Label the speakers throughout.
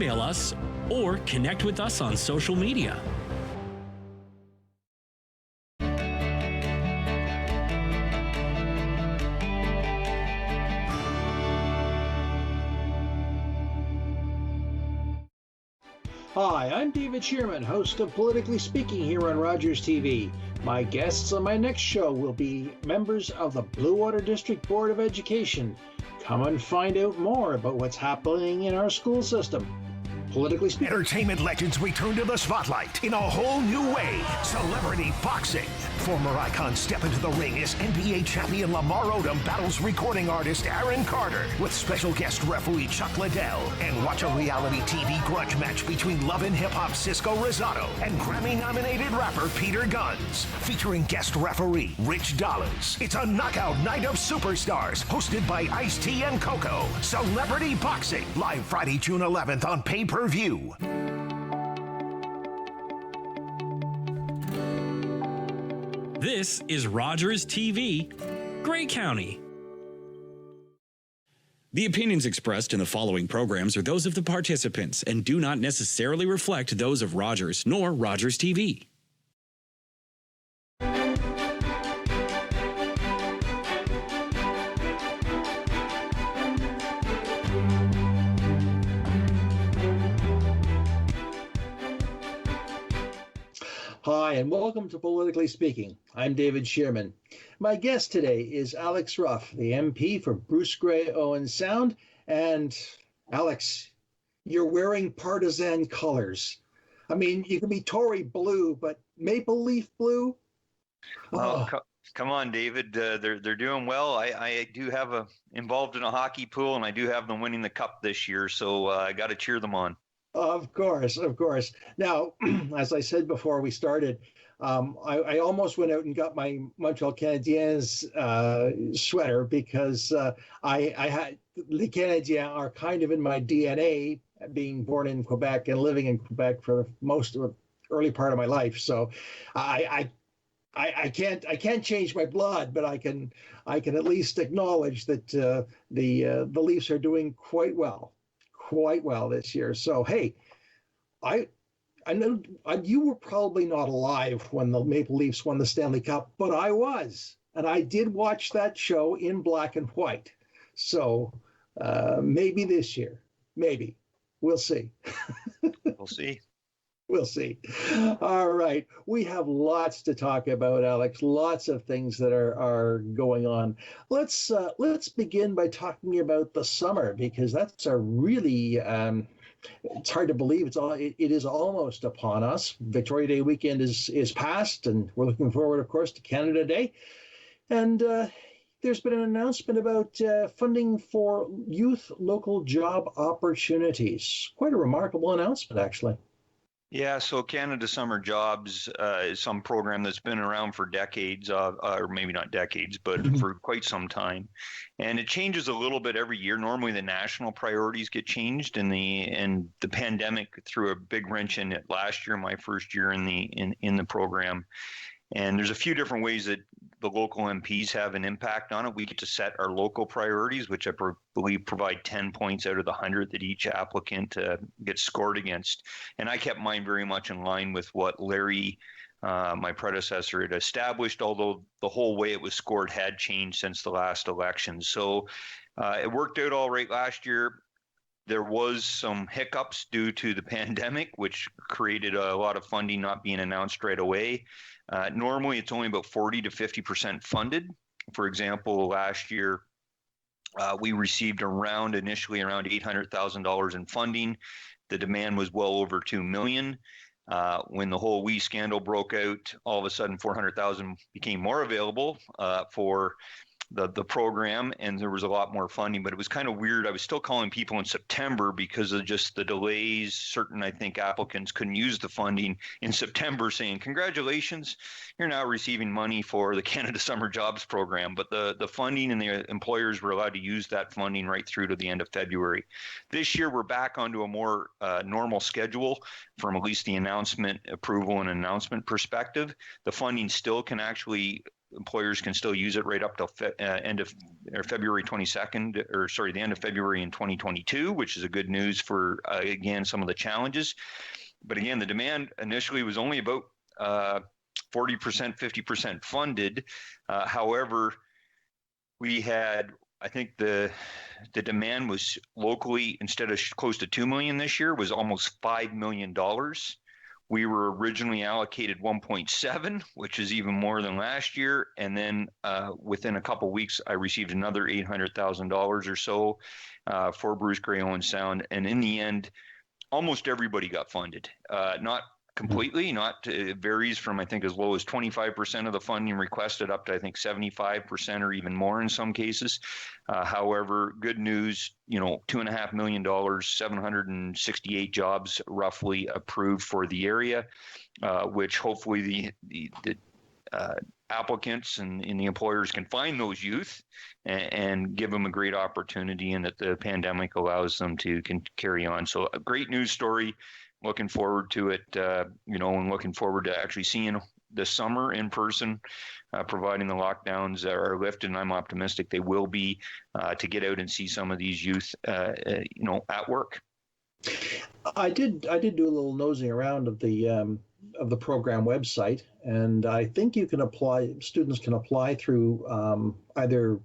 Speaker 1: Email us or connect with us on social media.
Speaker 2: Hi, I'm David Shearman, host of Politically Speaking here on Rogers TV. My guests on my next show will be members of the Blue Water District Board of Education. Come and find out more about what's happening in our school system. Politically Speaking.
Speaker 3: Entertainment legends return to the spotlight in a whole new way. Celebrity boxing. Former icons step into the ring as NBA champion Lamar Odom battles recording artist Aaron Carter with special guest referee Chuck Liddell. And watch a reality TV grudge match between Love and Hip Hop Cisco Rosado and Grammy-nominated rapper Peter Guns, featuring guest referee Rich Dollars. It's a knockout night of superstars hosted by Ice-T and Coco. Celebrity boxing, live Friday, June 11th on pay-per-view.
Speaker 1: This is Rogers TV, Grey County. The opinions expressed in the following programs are those of the participants and do not necessarily reflect those of Rogers nor Rogers TV.
Speaker 2: Hi, and welcome to Politically Speaking. I'm David Shearman. My guest today is Alex Ruff, the MP for Bruce-Grey-Owen Sound. And Alex, you're wearing partisan colors. I mean, you can be Tory blue, but maple leaf blue?
Speaker 4: Oh, come on, David. They're doing well. I do have involved in a hockey pool, and I do have them winning the cup this year, so I got to cheer them on.
Speaker 2: Of course. Now, as I said before we started, I almost went out and got my Montreal Canadiens sweater because I had the Canadiens are kind of in my DNA, being born in Quebec and living in Quebec for most of the early part of my life. So I can't change my blood, but I can at least acknowledge that the Leafs are doing quite well this year. So, hey, I know you were probably not alive when the Maple Leafs won the Stanley Cup, but I was, and I did watch that show in black and white. So maybe this year, maybe. We'll see.
Speaker 4: We'll see.
Speaker 2: We'll see. All right. We have lots to talk about, Alex. Lots of things that are going on. Let's begin by talking about the summer, because that's a really it's hard to believe it is almost upon us. Victoria Day weekend is past, and we're looking forward, of course, to Canada Day. And there's been an announcement about funding for youth local job opportunities. Quite a remarkable announcement, actually.
Speaker 4: Yeah, so Canada Summer Jobs is some program that's been around for decades, or maybe not decades, but for quite some time. And it changes a little bit every year. Normally the national priorities get changed, and the pandemic threw a big wrench in it last year, my first year in the program. And there's a few different ways that the local MPs have an impact on it. We get to set our local priorities, which I believe provide 10 points out of the 100 that each applicant gets scored against. And I kept mine very much in line with what Larry, my predecessor, had established, although the whole way it was scored had changed since the last election. So it worked out all right last year. There was some hiccups due to the pandemic, which created a lot of funding not being announced right away. Normally, it's only about 40 to 50% funded. For example, last year, we received initially around $800,000 in funding. The demand was well over $2 million. When the whole WE scandal broke out, all of a sudden $400,000 became more available for the program, and there was a lot more funding, but it was kind of weird. I was still calling people in September because of just the delays. Certain, I think, applicants couldn't use the funding in September, saying, congratulations, you're now receiving money for the Canada Summer Jobs Program. But the funding and the employers were allowed to use that funding right through to the end of February. This year, we're back onto a more normal schedule from at least the announcement, approval and announcement perspective. The funding still can actually employers can still use it right up till end of February 22nd, or sorry, the end of February in 2022, which is a good news for, again, some of the challenges. But again, the demand initially was only about 40%, 50% funded. However, we had, I think the demand was locally, instead of close to $2 million this year, was almost $5 million. We were originally allocated 1.7, which is even more than last year. And then within a couple of weeks, I received another $800,000 or so for Bruce-Grey-Owen Sound. And in the end, almost everybody got funded. Not completely, it varies from, I think, as low as 25% of the funding requested up to, I think, 75% or even more in some cases. However, good news, $2.5 million, 768 jobs roughly approved for the area, which hopefully the applicants and the employers can find those youth and give them a great opportunity, and that the pandemic allows them to carry on. So a great news story. Looking forward to it, and looking forward to actually seeing this summer in person, providing the lockdowns are lifted. And I'm optimistic they will be, to get out and see some of these youth, at work.
Speaker 2: I did do a little nosing around of the program website, and I think students can apply through either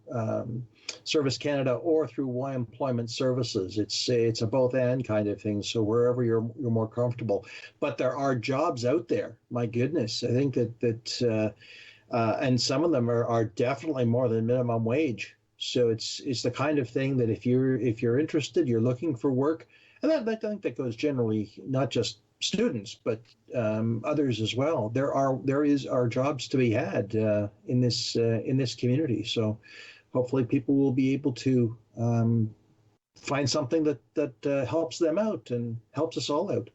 Speaker 2: Service Canada or through Y Employment Services. It's a both and kind of thing. So wherever you're more comfortable, but there are jobs out there. My goodness, I think that and some of them are definitely more than minimum wage. So it's the kind of thing that if you're interested, you're looking for work, and I think that goes generally not just students, but others as well. There are jobs to be had in this community. So hopefully people will be able to find something that helps them out and helps us all out.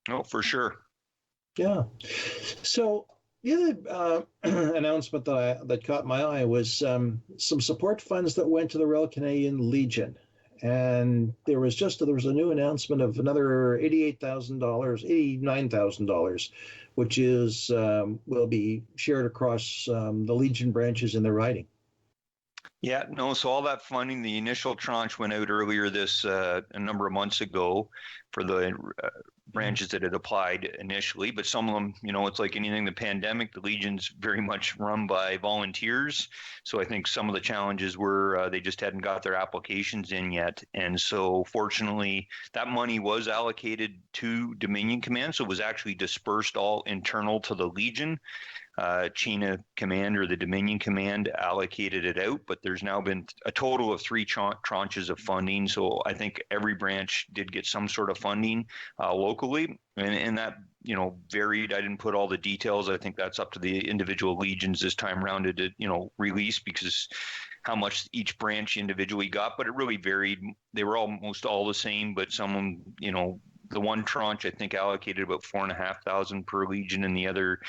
Speaker 4: Oh, for sure.
Speaker 2: Yeah. So the other announcement that caught my eye was some support funds that went to the Royal Canadian Legion. And there was a new announcement of another $89,000, which will be shared across the Legion branches in the riding.
Speaker 4: Yeah, no, so all that funding, the initial tranche went out earlier a number of months ago for the branches that had applied initially, but some of them, it's like anything, the pandemic, the Legion's very much run by volunteers. So I think some of the challenges were they just hadn't got their applications in yet. And so fortunately, that money was allocated to Dominion Command, so it was actually dispersed all internal to the Legion. Chain of Command, or the Dominion Command, allocated it out, but there's now been a total of 3 tranches of funding. So I think every branch did get some sort of funding locally, and that varied. I didn't put all the details. I think that's up to the individual legions this time around to release, because how much each branch individually got, but it really varied. They were almost all the same, but some of them, the one tranche, I think, allocated about $4,500 per legion, and the other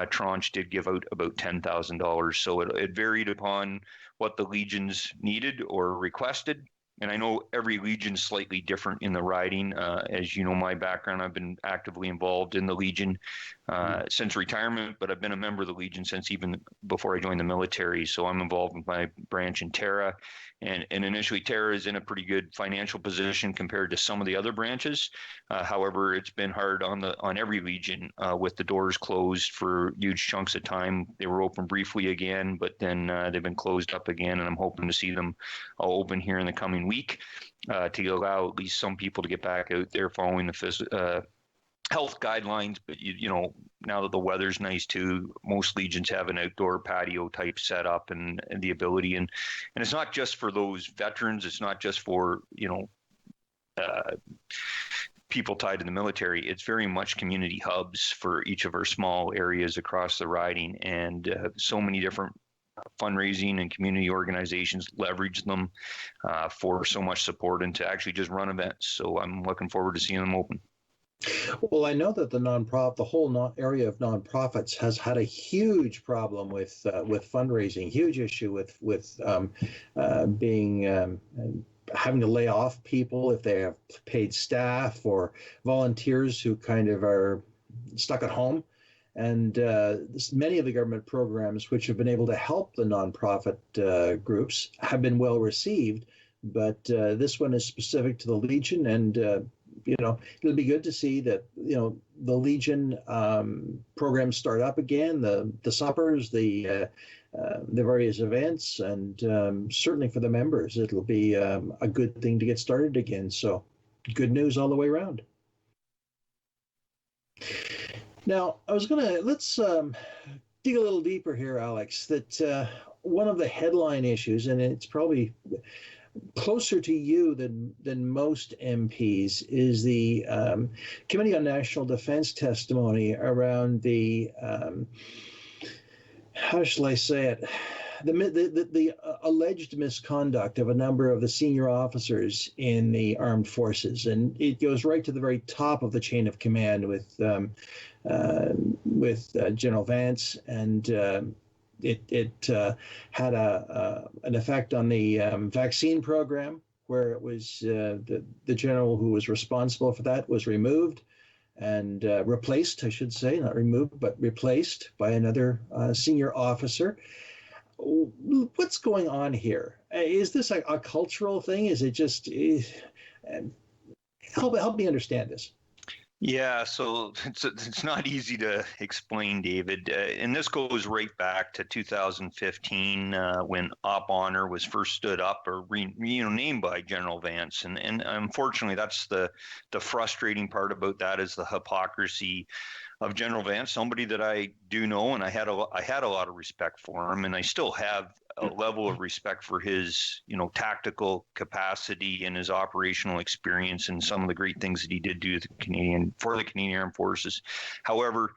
Speaker 4: tranche did give out about $10,000. So it varied upon what the legions needed or requested. And I know every legion's slightly different in the riding. As you know, my background, I've been actively involved in the Legion since retirement, but I've been a member of the Legion since even before I joined the military. So I'm involved with my branch in Tara. And initially, Tara is in a pretty good financial position compared to some of the other branches. However, it's been hard on every legion with the doors closed for huge chunks of time. They were open briefly again, but then they've been closed up again, and I'm hoping to see them open here in the coming week to allow at least some people to get back out there following the health guidelines. But now that the weather's nice too, most legions have an outdoor patio type setup and the ability, and it's not just for those veterans. It's not just for people tied to the military. It's very much community hubs for each of our small areas across the riding, and so many different fundraising and community organizations leverage them for so much support and to actually just run events. So I'm looking forward to seeing them open.
Speaker 2: Well, I know that the whole area of nonprofits has had a huge problem with fundraising, huge issue with having to lay off people if they have paid staff, or volunteers who kind of are stuck at home. And many of the government programs which have been able to help the nonprofit groups have been well received. But this one is specific to the Legion, and it'll be good to see that the Legion programs start up again, the suppers, the various events, and certainly for the members, it'll be a good thing to get started again. So, good news all the way around. Now, let's dig a little deeper here, Alex, that one of the headline issues, and it's probably closer to you than most MPs, is the Committee on National Defense testimony around the, how shall I say it, the alleged misconduct of a number of the senior officers in the armed forces. And it goes right to the very top of the chain of command with General Vance, and it had an effect on the vaccine program, where it was the general who was responsible for that was removed and replaced, I should say, not removed, but replaced by another senior officer. What's going on here? Is this a cultural thing? Is it just help me understand this?
Speaker 4: Yeah, so it's not easy to explain, David. And this goes right back to 2015 when Op Honor was first stood up or named by General Vance. And unfortunately, that's the frustrating part about that, is the hypocrisy of General Vance, somebody that I do know, and I had a lot of respect for him, and I still have a level of respect for his, tactical capacity and his operational experience and some of the great things that he did do for the Canadian Armed Forces. However,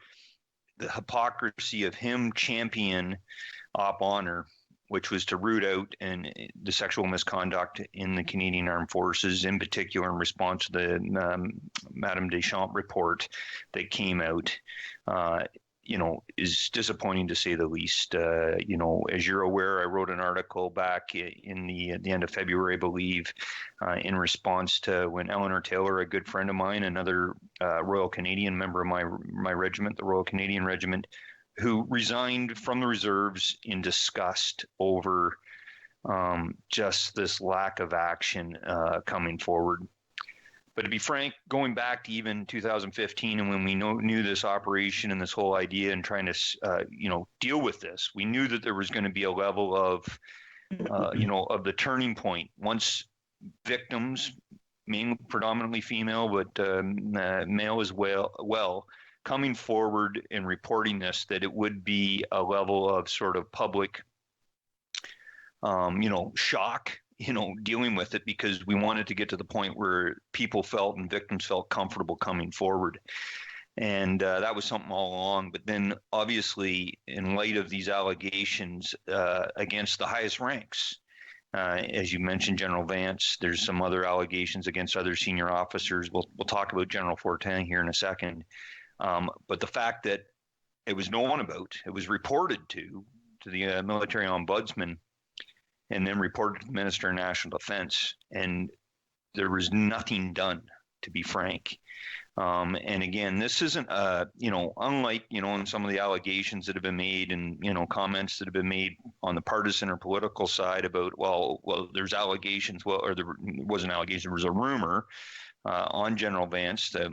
Speaker 4: the hypocrisy of him champion Op Honor, which was to root out the sexual misconduct in the Canadian Armed Forces, in particular in response to the Madame Deschamps report that came out, is disappointing to say the least. As you're aware, I wrote an article back in the end of February, I believe, in response to when Eleanor Taylor, a good friend of mine, another Royal Canadian member of my regiment, the Royal Canadian Regiment, who resigned from the reserves in disgust over just this lack of action coming forward. But to be frank, going back to even 2015, and when we knew this operation and this whole idea and trying to, deal with this, we knew that there was going to be a level of, of the turning point. Once victims, predominantly female, but male as well, coming forward and reporting this, that it would be a level of sort of public, shock, dealing with it, because we wanted to get to the point where people felt and victims felt comfortable coming forward. And that was something all along. But then obviously, in light of these allegations against the highest ranks, as you mentioned, General Vance, there's some other allegations against other senior officers. We'll talk about General Fortin here in a second. But the fact that it was known about, it was reported to the military ombudsman, and then reported to the Minister of National Defense, and there was nothing done, to be frank. And again, this isn't, unlike, in some of the allegations that have been made and, comments that have been made on the partisan or political side about, well, there's allegations, or there wasn't allegation, there was a rumor on General Vance that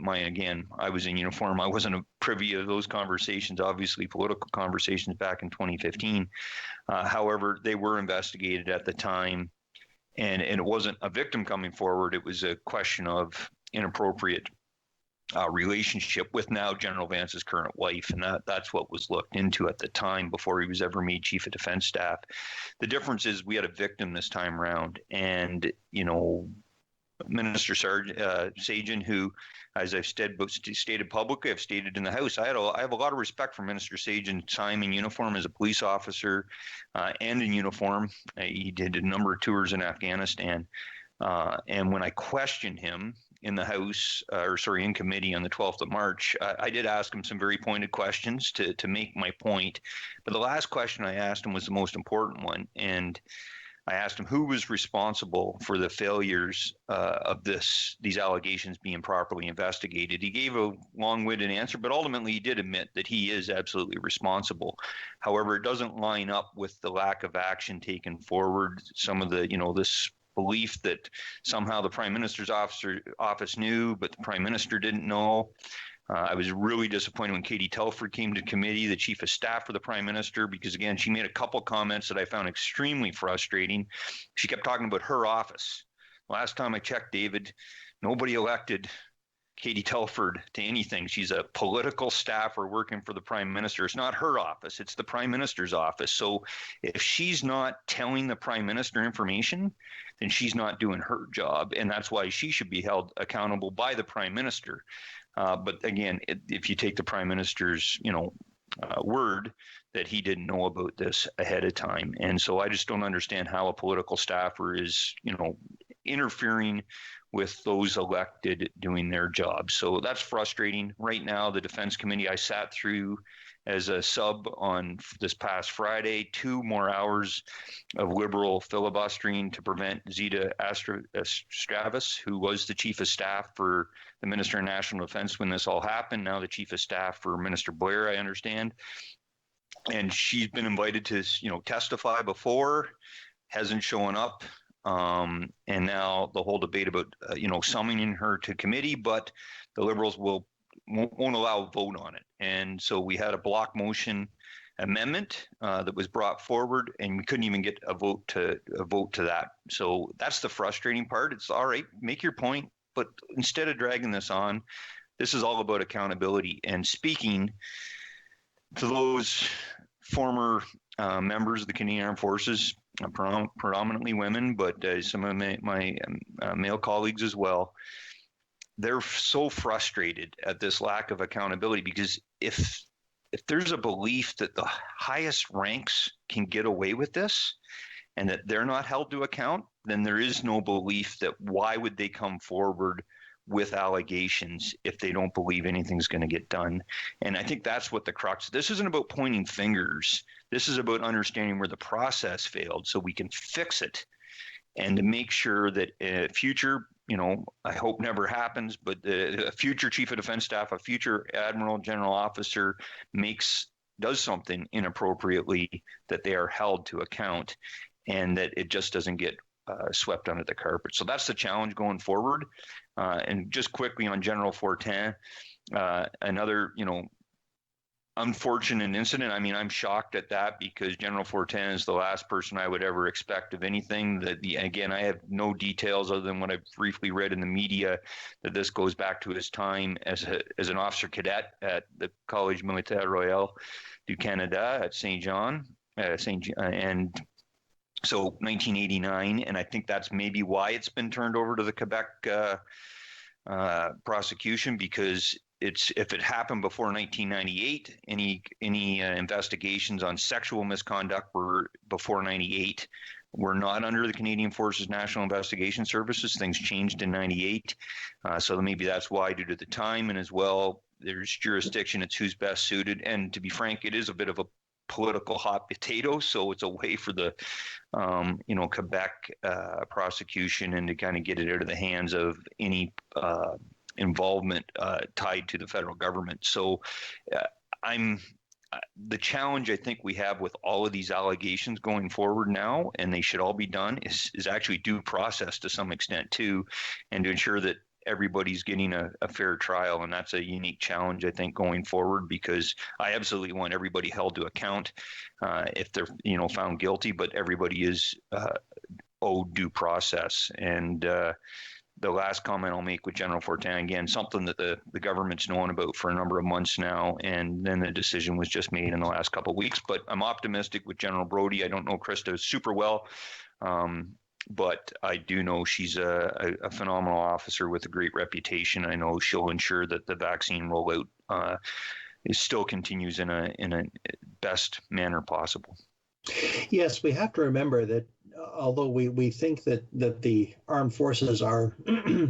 Speaker 4: I was in uniform. I wasn't privy to those conversations, obviously political conversations back in 2015. However, they were investigated at the time, and it wasn't a victim coming forward. It was a question of inappropriate relationship with now General Vance's current wife, and that's what was looked into at the time before he was ever made Chief of Defense Staff. The difference is we had a victim this time around, and Minister Sagen, who, as I've stated publicly, I've stated in the House, I have a lot of respect for Minister Sagan's time in uniform as a police officer and in uniform. He did a number of tours in Afghanistan. And when I questioned him in the House, in committee on the 12th of March, I did ask him some very pointed questions to make my point. But the last question I asked him was the most important one. And I asked him who was responsible for the failures of these allegations being properly investigated. He gave a long-winded answer, but ultimately he did admit that he is absolutely responsible. However, it doesn't line up with the lack of action taken forward. Some of the, this belief that somehow the Prime Minister's office knew, but the Prime Minister didn't know. I was really disappointed when Katie Telford came to committee, the Chief of Staff for the Prime Minister, because, again, she made a couple comments that I found extremely frustrating. She kept talking about her office. Last time I checked, David, nobody elected Katie Telford to anything. She's a political staffer working for the Prime Minister. It's not her office. It's the Prime Minister's office. So if she's not telling the Prime Minister information, then she's not doing her job. And that's why she should be held accountable by the Prime Minister. But again, if you take the Prime Minister's, word that he didn't know about this ahead of time. And so I just don't understand how a political staffer is, interfering with those elected doing their job. So that's frustrating. Right now, the Defense Committee, I sat through as a sub on this past Friday, 2 more hours of Liberal filibustering to prevent Zita Stravis, who was the Chief of Staff for the Minister of National Defense when this all happened, now the Chief of Staff for Minister Blair, I understand. And she's been invited to, testify before, hasn't shown up. And now the whole debate about, summoning her to committee, but the Liberals won't allow a vote on it. And so we had a block motion amendment that was brought forward, and we couldn't even get a vote to that. So that's the frustrating part. It's all right, make your point, but instead of dragging this on, this is all about accountability. And speaking to those former members of the Canadian Armed Forces, predominantly women, but some of my male colleagues as well, they're so frustrated at this lack of accountability, because if there's a belief that the highest ranks can get away with this and that they're not held to account, then there is no belief that why would they come forward with allegations if they don't believe anything's going to get done. And I think that's what the crux. This isn't about pointing fingers. This is about understanding where the process failed so we can fix it, and to make sure that future, I hope never happens, but a future Chief of Defense Staff, a future Admiral, General Officer does something inappropriately, that they are held to account, and that it just doesn't get swept under the carpet. So that's the challenge going forward. And just quickly on General Fortin, another, unfortunate incident. I mean, I'm shocked at that, because General Fortin is the last person I would ever expect of anything. Again, I have no details other than what I've briefly read in the media, that this goes back to his time as an officer cadet at the Collège Militaire Royal du Canada at Saint John, and so 1989, and I think that's maybe why it's been turned over to the Quebec prosecution, because if it happened before 1998, any investigations on sexual misconduct were before 98. We're not under the Canadian Forces National Investigation Services. Things changed in 98. So maybe that's why, due to the time, and as well, there's jurisdiction. It's who's best suited. And to be frank, it is a bit of a political hot potato. So it's a way for the, Quebec prosecution, and to kind of get it out of the hands of any involvement tied to the federal government. So the challenge I think we have with all of these allegations going forward now, and they should all be done, is actually due process to some extent too, and to ensure that everybody's getting a fair trial. And that's a unique challenge, I think, going forward, because I absolutely want everybody held to account if they're found guilty, but everybody is owed due process. And the last comment I'll make with General Fortin, again, something that the government's known about for a number of months now, and then the decision was just made in the last couple of weeks. But I'm optimistic with General Brody. I don't know Krista super well, but I do know she's a phenomenal officer with a great reputation. I know she'll ensure that the vaccine rollout still continues in a best manner possible.
Speaker 2: Yes, we have to remember that although we think that the armed forces are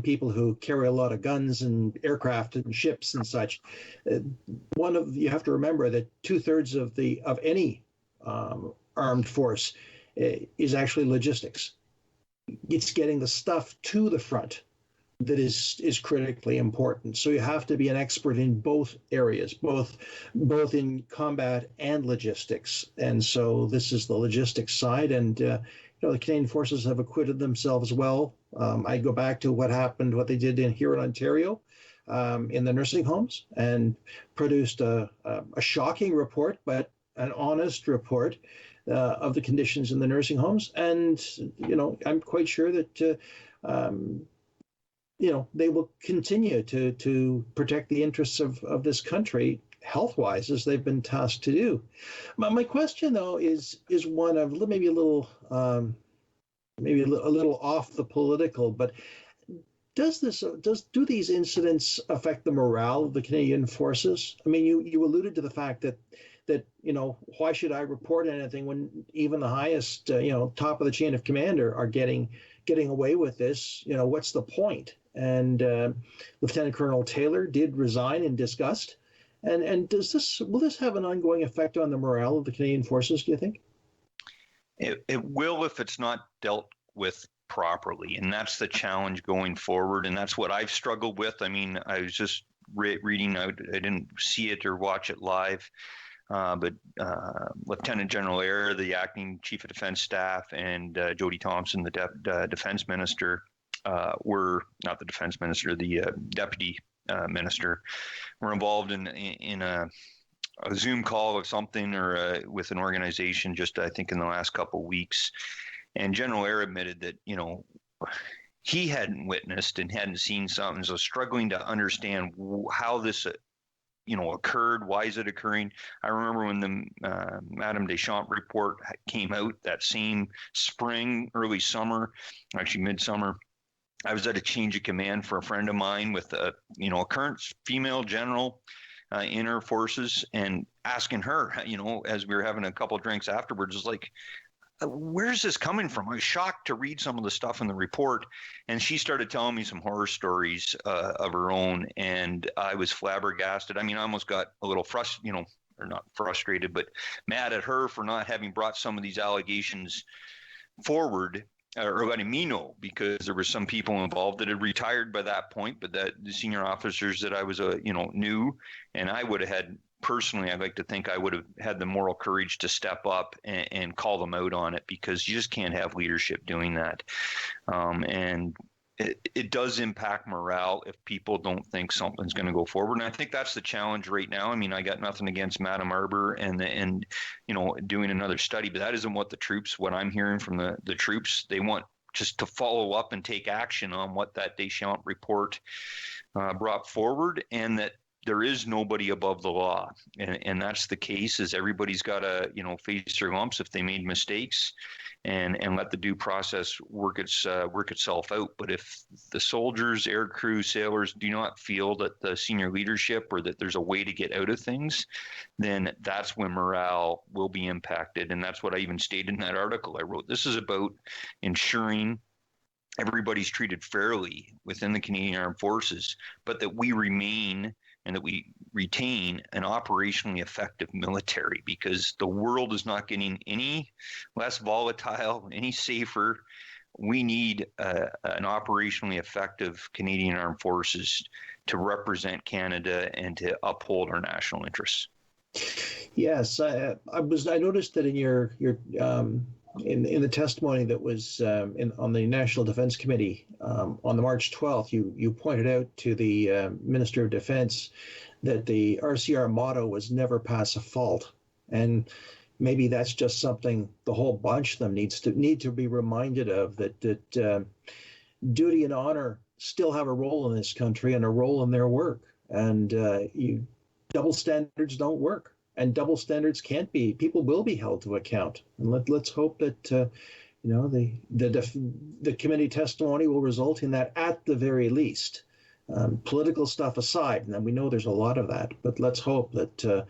Speaker 2: people who carry a lot of guns and aircraft and ships and such, you have to remember that 2/3 of any armed force is actually logistics. It's getting the stuff to the front that is critically important. So you have to be an expert in both areas, both in combat and logistics. And so this is the logistics side. And the Canadian Forces have acquitted themselves well. I go back to what they did here in Ontario, in the nursing homes, and produced a shocking report, but an honest report of the conditions in the nursing homes. And I'm quite sure that they will continue to protect the interests of this country health-wise, as they've been tasked to do. My question, though, is one of maybe a little off the political, but do these incidents affect the morale of the Canadian Forces? I mean, you alluded to the fact that why should I report anything when even the highest top of the chain of command are getting away with this? What's the point? And Lieutenant Colonel Taylor did resign in disgust. And will this have an ongoing effect on the morale of the Canadian Forces, do you think?
Speaker 4: It will if it's not dealt with properly, and that's the challenge going forward, and that's what I've struggled with. I mean, I was just reading out, I didn't see it or watch it live, but Lieutenant General Eyre, the acting Chief of Defence Staff, and Jody Thompson, the Defence Minister, were not the Defence Minister, the Deputy Minister, were involved in a Zoom call or something, or with an organization just, I think, in the last couple of weeks. And General Eyre admitted that, he hadn't witnessed and hadn't seen something, so struggling to understand how this, occurred. Why is it occurring? I remember when the Madame Deschamps report came out that same spring, early summer, actually midsummer. I was at a change of command for a friend of mine with a current female general in her forces, and asking her, as we were having a couple of drinks afterwards, was like, where's this coming from? I was shocked to read some of the stuff in the report, and she started telling me some horror stories of her own, and I was flabbergasted. I mean, I almost got a little frustrated, or not frustrated, but mad at her for not having brought some of these allegations forward, or letting me know, because there were some people involved that had retired by that point, but that the senior officers that I was, knew, and I would have had, personally, I'd like to think I would have had the moral courage to step up and call them out on it, because you just can't have leadership doing that. And it does impact morale if people don't think something's going to go forward. And I think that's the challenge right now. I mean, I got nothing against Madam Arbor and doing another study, but that isn't what I'm hearing from the troops. They want just to follow up and take action on what that Deschamps report brought forward, and that there is nobody above the law, and that's the case. Is everybody's got to face their lumps if they made mistakes, and let the due process work itself out. But if the soldiers, air crew, sailors do not feel that the senior leadership, or that there's a way to get out of things, then that's when morale will be impacted. And that's what I even stated in that article I wrote. This is about ensuring everybody's treated fairly within the Canadian Armed Forces, but that we remain and that we retain an operationally effective military, because the world is not getting any less volatile, any safer. We need an operationally effective Canadian Armed Forces to represent Canada and to uphold our national interests.
Speaker 2: Yes, I noticed that in your in the testimony that was on the National Defense Committee on the March 12th, you pointed out to the Minister of Defense that the RCR motto was never pass a fault, and maybe that's just something the whole bunch of them need to be reminded of, that duty and honor still have a role in this country and a role in their work, and double standards don't work. And double standards can't be. People will be held to account. And let's hope that the committee testimony will result in that at the very least. Political stuff aside, and then we know there's a lot of that. But let's hope that the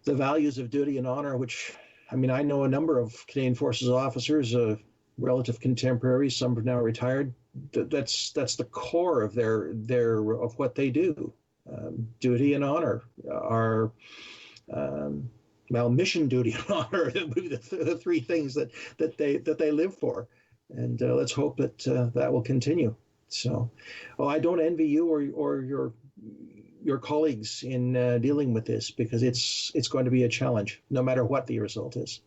Speaker 2: values of duty and honor, which, I mean, I know a number of Canadian Forces officers, relative contemporaries, some are now retired. That's the core of of what they do. Duty and honor are well, mission, duty, and honor would be the three things that they live for, and let's hope that that will continue. So, I don't envy you or your colleagues in dealing with this, because it's going to be a challenge, no matter what the result is.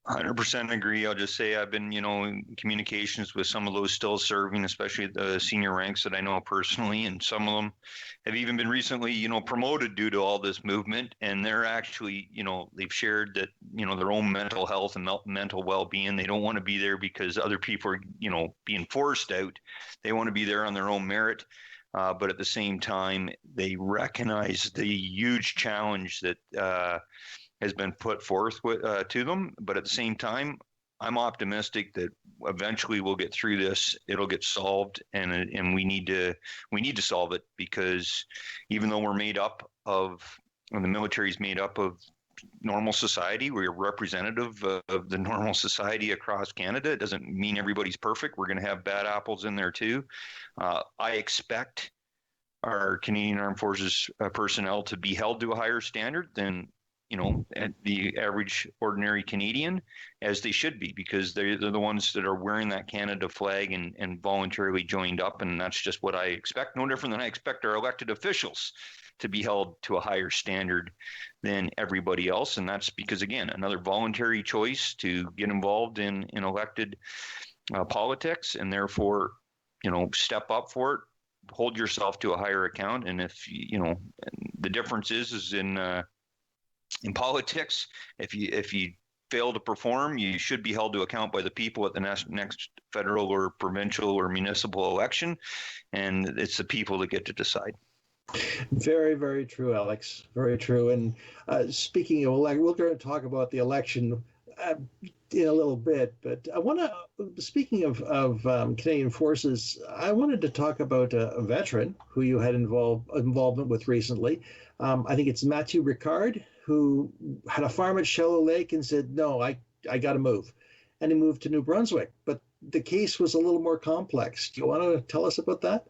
Speaker 4: 100% agree. I'll just say I've been, in communications with some of those still serving, especially the senior ranks that I know personally, and some of them have even been recently, promoted due to all this movement. And they're actually, they've shared that, their own mental health and mental well-being. They don't want to be there because other people are, being forced out. They want to be there on their own merit. But at the same time, they recognize the huge challenge that has been put forth to them. But at the same time, I'm optimistic that eventually we'll get through this. It'll get solved, and we need to solve it, because even though we're made up of, when the military is made up of normal society, we're representative of the normal society across Canada. It doesn't mean everybody's perfect. We're going to have bad apples in there too. I expect our Canadian Armed Forces personnel to be held to a higher standard than the average ordinary Canadian, as they should be, because they're the ones that are wearing that Canada flag and voluntarily joined up. And that's just what I expect. No different than I expect our elected officials to be held to a higher standard than everybody else. And that's because, again, another voluntary choice to get involved in elected politics, and therefore, step up for it, hold yourself to a higher account. And if, the difference is in politics, if you fail to perform, you should be held to account by the people at the next federal or provincial or municipal election, and it's the people that get to decide.
Speaker 2: Very, very true, Alex. Very true. And speaking of election, we're going to talk about the election in a little bit, but I want to, speaking of Canadian Forces, I wanted to talk about a veteran who you had involvement with recently. I think it's Matthew Ricard, who had a farm at Shallow Lake and said, no, I got to move. And he moved to New Brunswick. But the case was a little more complex. Do you want to tell us about that?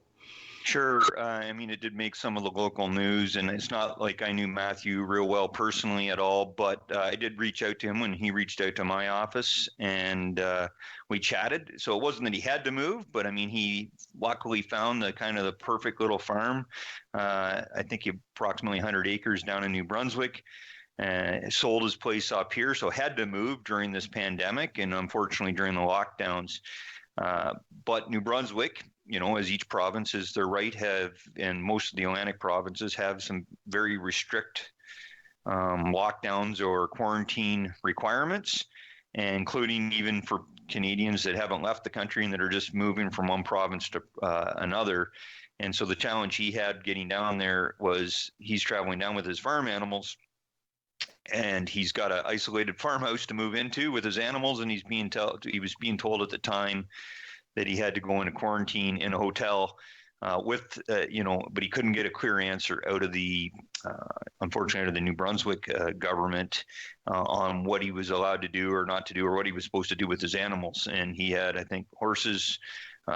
Speaker 4: Sure. It did make some of the local news, and it's not like I knew Matthew real well personally at all, but I did reach out to him when he reached out to my office, and we chatted. So it wasn't that he had to move, but he luckily found the perfect little farm. I think approximately 100 acres down in New Brunswick. Sold his place up here, so had to move during this pandemic, and unfortunately during the lockdowns. But New Brunswick, as each province is their right, and most of the Atlantic provinces have some very strict lockdowns or quarantine requirements, including even for Canadians that haven't left the country and that are just moving from one province to another. And so the challenge he had getting down there was he's traveling down with his farm animals, and he's got an isolated farmhouse to move into with his animals, and he was being told at the time that he had to go into quarantine in a hotel but he couldn't get a clear answer out of the, unfortunately, out of the New Brunswick government on what he was allowed to do or not to do, or what he was supposed to do with his animals. And he had, I think, horses,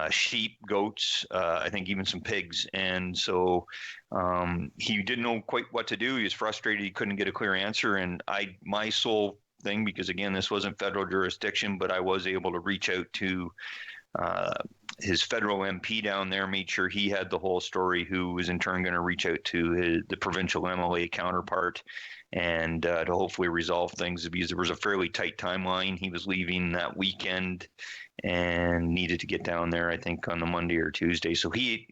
Speaker 4: sheep, goats, I think even some pigs. And so he didn't know quite what to do. He was frustrated. He couldn't get a clear answer. And my sole thing, because again, this wasn't federal jurisdiction, but I was able to reach out to his federal MP down there, made sure he had the whole story, who was in turn going to reach out to the provincial MLA counterpart and to hopefully resolve things, because there was a fairly tight timeline. He was leaving that weekend and needed to get down there, I think, on the Monday or Tuesday. So he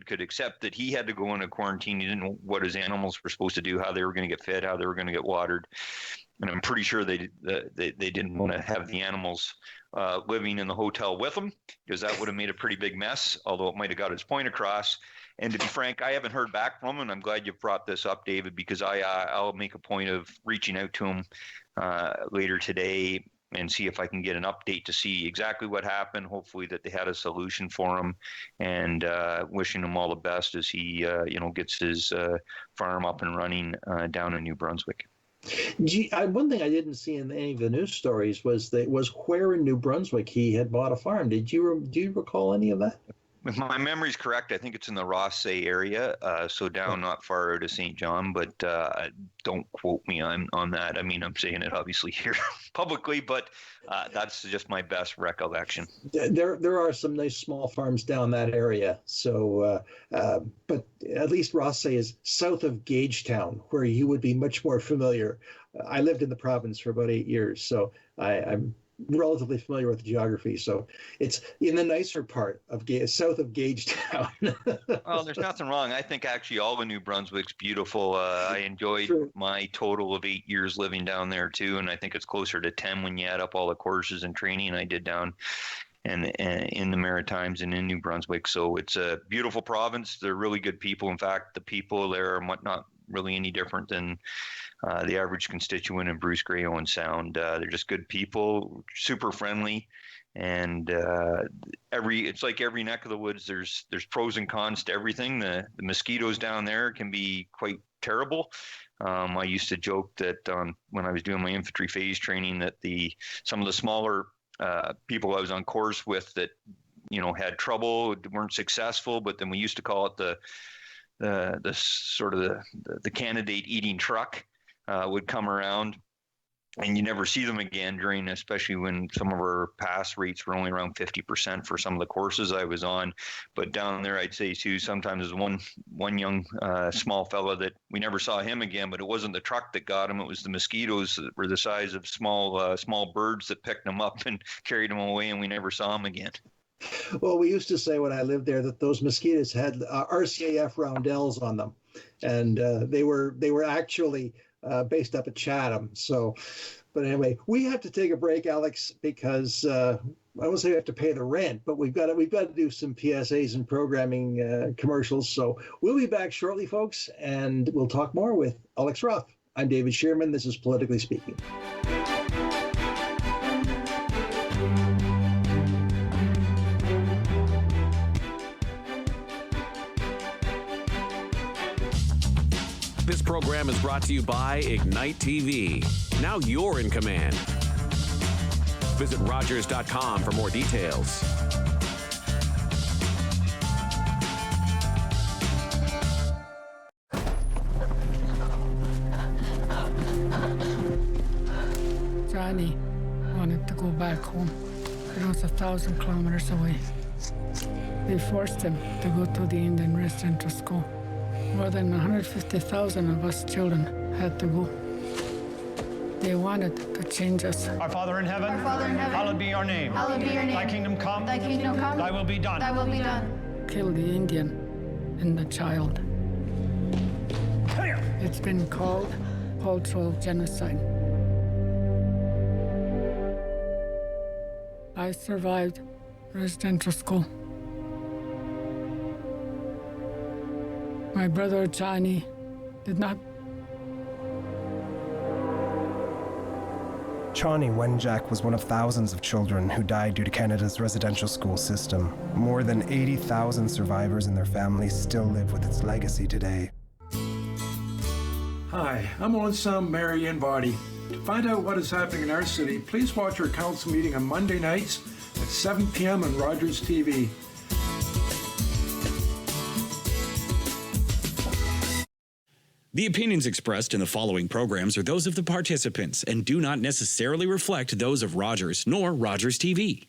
Speaker 4: could accept that he had to go into quarantine. He didn't know what his animals were supposed to do, how they were going to get fed, how they were going to get watered. And I'm pretty sure they didn't want to have the animals living in the hotel with him, because that would have made a pretty big mess, although it might have got his point across. And to be frank, I haven't heard back from him, and I'm glad you brought this up, David, because I'll make a point of reaching out to him later today and see if I can get an update to see exactly what happened. Hopefully that they had a solution for him, and wishing him all the best as he gets his farm up and running down in New Brunswick.
Speaker 2: One thing I didn't see in any of the news stories was where in New Brunswick he had bought a farm. Do you recall any of that?
Speaker 4: If my memory's correct, I think it's in the Rothsay area, so down not far out of St. John, but don't quote me on that. I mean, I'm saying it obviously here publicly, but that's just my best recollection.
Speaker 2: There are some nice small farms down that area. So, but at least Rothsay is south of Gagetown, where you would be much more familiar. I lived in the province for about 8 years, so I'm relatively familiar with the geography. So it's in the nicer part of south of Gagetown.
Speaker 4: Well, there's nothing wrong. I think actually all of New Brunswick's beautiful. I enjoyed my total of 8 years living down there too, and I think it's closer to 10 when you add up all the courses and training I did down and in the Maritimes and in New Brunswick. So it's a beautiful province. They're really good people. In fact, the people there are not really any different than the average constituent in Bruce-Grey-Owen Sound. They're just good people, super friendly, and it's like every neck of the woods. There's pros and cons to everything. The mosquitoes down there can be quite terrible. I used to joke that when I was doing my infantry phase training, that some of the smaller people I was on course with that had trouble, weren't successful, but then we used to call it the sort of the candidate eating truck. Would come around, and you never see them again especially when some of our pass rates were only around 50% for some of the courses I was on. But down there, I'd say too, sometimes there's one young small fella that we never saw him again, but it wasn't the truck that got him. It was the mosquitoes that were the size of small birds that picked him up and carried him away, and we never saw him again.
Speaker 2: Well, we used to say when I lived there that those mosquitoes had RCAF roundels on them, and they were actually based up at Chatham. So, but anyway, we have to take a break, Alex, because I won't say we have to pay the rent, but we've got to do some PSAs and programming commercials. So we'll be back shortly, folks, and we'll talk more with Alex Ruff. I'm David Shearman. This is Politically Speaking.
Speaker 5: This program is brought to you by Ignite TV. Now you're in command. Visit Rogers.com for more details.
Speaker 6: Johnny wanted to go back home. It was 1,000 kilometers away. They forced him to go to the Indian residential school. More than 150,000 of us children had to go. They wanted to change us.
Speaker 7: Our Father in heaven, hallowed be your name.
Speaker 8: Hallowed be your name.
Speaker 7: Thy kingdom come.
Speaker 8: Thy kingdom come.
Speaker 7: Thy will be done.
Speaker 8: Thy will be done.
Speaker 6: Kill the Indian and the child. It's been called cultural genocide. I survived residential school. My brother Johnny did not.
Speaker 9: Chani Wenjack was one of thousands of children who died due to Canada's residential school system. More than 80,000 survivors and their families still live with its legacy today.
Speaker 10: Hi, I'm Owen Sam Marion Body. To find out what is happening in our city, please watch our council meeting on Monday nights at 7 p.m. on Rogers TV.
Speaker 1: The opinions expressed in the following programs are those of the participants and do not necessarily reflect those of Rogers nor Rogers TV.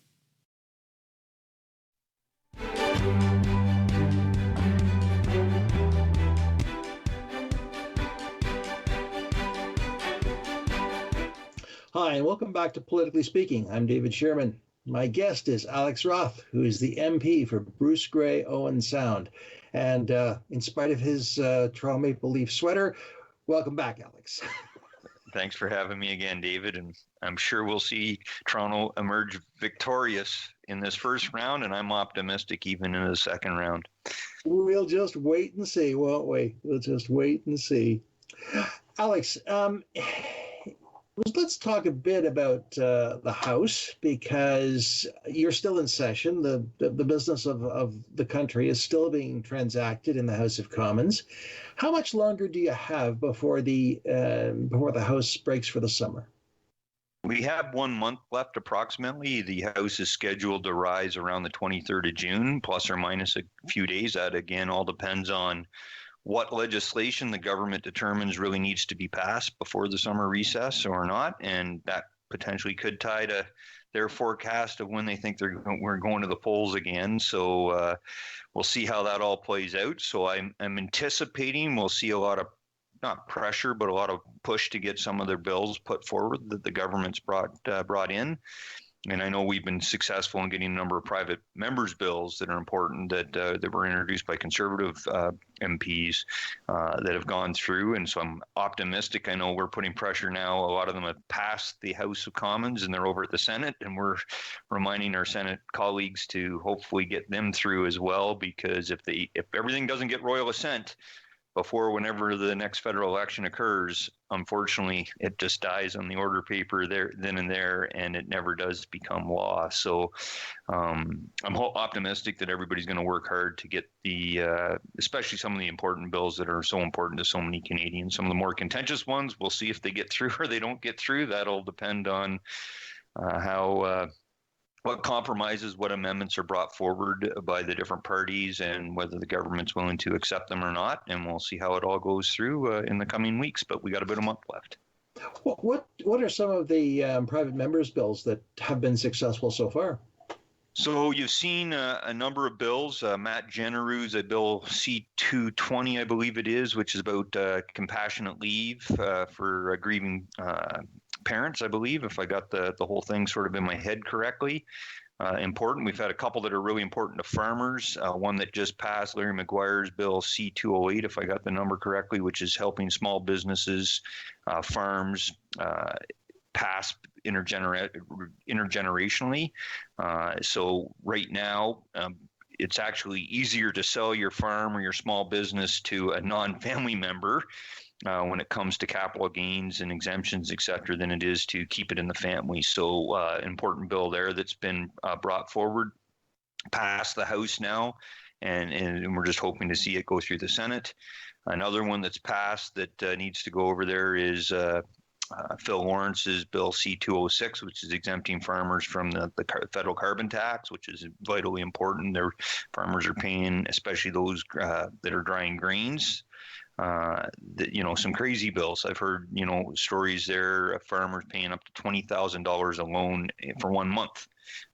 Speaker 2: Hi, and welcome back to Politically Speaking. I'm David Shearman. My guest is Alex Ruff, who is the MP for Bruce-Grey-Owen Sound. And in spite of his Toronto Maple Leaf sweater, welcome back, Alex.
Speaker 4: Thanks for having me again, David. And I'm sure we'll see Toronto emerge victorious in this first round, and I'm optimistic even in the second round.
Speaker 2: We'll just wait and see, won't we? We'll just wait and see. Alex, let's talk a bit about the House, because you're still in session. The business of the country is still being transacted in the House of Commons. How much longer do you have before the House breaks for the summer?
Speaker 4: We have 1 month left approximately. The House is scheduled to rise around the 23rd of June, plus or minus a few days. That, again, all depends on what legislation the government determines really needs to be passed before the summer recess or not. And that potentially could tie to their forecast of when they think we're going to the polls again. So we'll see how that all plays out. So I'm anticipating we'll see a lot of, not pressure, but a lot of push to get some of their bills put forward that the government's brought in. And I know we've been successful in getting a number of private members' bills that are important that were introduced by Conservative MPs that have gone through. And so I'm optimistic. I know we're putting pressure now. A lot of them have passed the House of Commons and they're over at the Senate. And we're reminding our Senate colleagues to hopefully get them through as well, because if everything doesn't get royal assent before whenever the next federal election occurs, unfortunately, it just dies on the order paper then and there, and it never does become law. So I'm optimistic that everybody's going to work hard to get especially some of the important bills that are so important to so many Canadians. Some of the more contentious ones, we'll see if they get through or they don't get through. That'll depend on what compromises, what amendments are brought forward by the different parties, and whether the government's willing to accept them or not. And we'll see how it all goes through in the coming weeks. But we got about a month left.
Speaker 2: What are some of the private members' bills that have been successful so far?
Speaker 4: So you've seen a number of bills. Matt Generu's a bill C-220, I believe it is, which is about compassionate leave for grieving parents, I believe, if I got the whole thing sort of in my head correctly. Important. We've had a couple that are really important to farmers. One that just passed, Larry Maguire's bill C-208, if I got the number correctly, which is helping small businesses, farms pass intergenerationally. So right now, it's actually easier to sell your farm or your small business to a non-family member when it comes to capital gains and exemptions, et cetera, than it is to keep it in the family. So important bill there that's been brought forward, past the House now, and we're just hoping to see it go through the Senate. Another one that's passed that needs to go over there is Phil Lawrence's bill C-206, which is exempting farmers from the federal carbon tax, which is vitally important. Their farmers are paying, especially those that are drying grains, some crazy bills. I've heard, stories there of farmers paying up to $20,000 alone for 1 month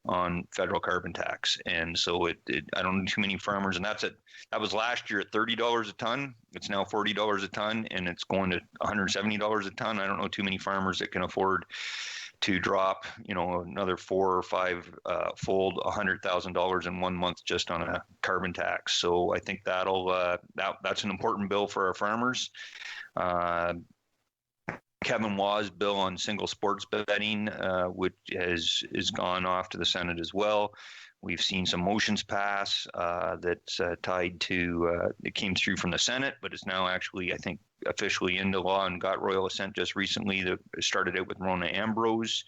Speaker 4: on federal carbon tax. And so I don't know too many farmers, and that was last year at $30 a ton. It's now $40 a ton, and it's going to $170 a ton. I don't know too many farmers that can afford to drop, another 4 or 5 fold $100,000 in 1 month just on a carbon tax. So I think that's an important bill for our farmers. Kevin Waugh's bill on single sports betting, which has gone off to the Senate as well. We've seen some motions pass that's tied to, it came through from the Senate, but it's now actually, I think, officially into law and got royal assent just recently. That started out with Rona Ambrose.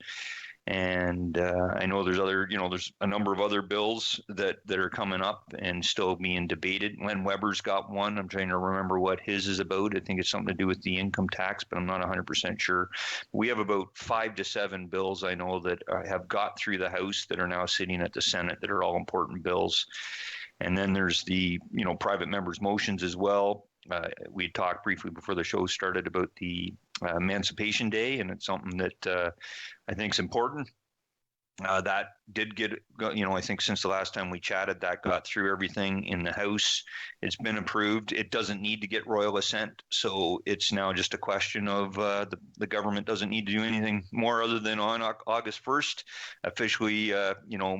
Speaker 4: And I know there's a number of other bills that are coming up and still being debated. Len Weber's got one. I'm trying to remember what his is about. I think it's something to do with the income tax, but I'm not 100% sure. We have about 5 to 7 bills I know that have got through the House that are now sitting at the Senate that are all important bills. And then there's the private members' motions as well. We talked briefly before the show started about the Emancipation Day, and it's something that I think is important. That did get, I think since the last time we chatted, that got through everything in the House. It's been approved. It doesn't need to get royal assent, so it's now just a question of the government doesn't need to do anything more other than on August 1st, officially,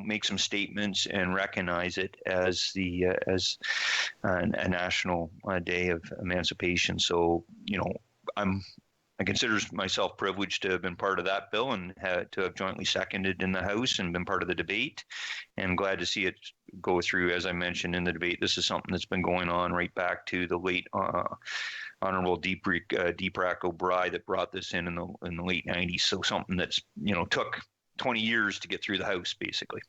Speaker 4: make some statements and recognize it as a national day of emancipation. So, I consider myself privileged to have been part of that bill and to have jointly seconded in the House and been part of the debate, and glad to see it go through. As I mentioned in the debate, this is something that's been going on right back to the late Honorable Deepak O'Brien that brought this in the late 90s. So something that's, took 20 years to get through the House, basically.